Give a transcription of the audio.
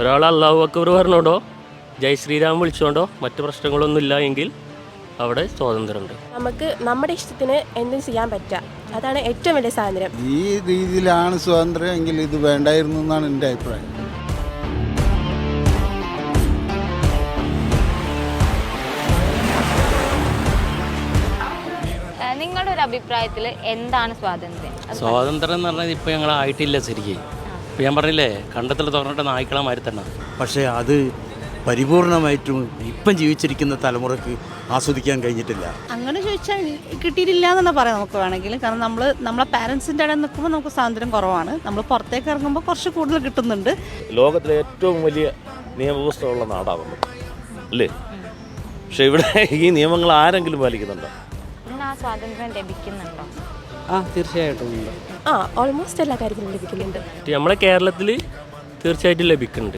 ഒരാൾ അല്ലാഹു അക്ബർ പറഞ്ഞോണ്ടോ ജയ് ശ്രീരാം വിളിച്ചുകൊണ്ടോ മറ്റു പ്രശ്നങ്ങളൊന്നുമില്ല എങ്കിൽ അവിടെ സ്വാതന്ത്ര്യമുണ്ട്. നമുക്ക് നമ്മുടെ ഇഷ്ടത്തിന് എന്തും ചെയ്യാൻ പറ്റുക, അതാണ് ഏറ്റവും വലിയ സ്വാതന്ത്ര്യം. ഈ രീതിയിലാണ് സ്വാതന്ത്ര്യം എങ്കിൽ ഇത് വേണ്ടായിരുന്നു എന്നാണ് എൻ്റെ അഭിപ്രായം. നിങ്ങളുടെ ഒരു അഭിപ്രായത്തിൽ എന്താണ് സ്വാതന്ത്ര്യം? സ്വാതന്ത്ര്യം എന്ന് പറഞ്ഞാൽ ഇപ്പോൾ ഞങ്ങൾ ആയിട്ടില്ല ശരിക്കും. ഇപ്പോൾ ഞാൻ പറഞ്ഞില്ലേ, കണ്ടത്തിൽ തുറന്നിട്ട് നായ്ക്കളെ മാതിരി തന്നെ. പക്ഷേ അത് പരിപൂർണമായിട്ടും ഇപ്പം ജീവിച്ചിരിക്കുന്ന തലമുറയ്ക്ക് ആസ്വദിക്കാൻ കഴിഞ്ഞിട്ടില്ല. അങ്ങനെ ചോദിച്ചാൽ കിട്ടിയിട്ടില്ല എന്ന് പറയാം നമുക്ക് വേണമെങ്കിൽ. കാരണം നമ്മളെ പാരൻസിൻ്റെ ഇടയിൽ നിൽക്കുമ്പോൾ നമുക്ക് സ്വാതന്ത്ര്യം കുറവാണ്. നമ്മൾ പുറത്തേക്ക് ഇറങ്ങുമ്പോൾ കുറച്ച് കൂടുതൽ കിട്ടുന്നുണ്ട്. ലോകത്തിലെ ഏറ്റവും വലിയ നിയമവ്യവസ്ഥയുള്ള നാടാണ് നമുക്ക്, അല്ലേ? പക്ഷെ ഇവിടെ ഈ നിയമങ്ങൾ ആരെങ്കിലും പാലിക്കുന്നുണ്ടോ? ആ സ്വാതന്ത്ര്യം ലഭിക്കുന്നുണ്ടോ? തീർച്ചയായിട്ടും ഉണ്ട്. ഓൾമോസ്റ്റ് എല്ലാ കാര്യത്തിലും ലഭിക്കുന്നുണ്ട്. നമ്മളെ കേരളത്തിൽ തീർച്ചയായിട്ടും ലഭിക്കുന്നുണ്ട്.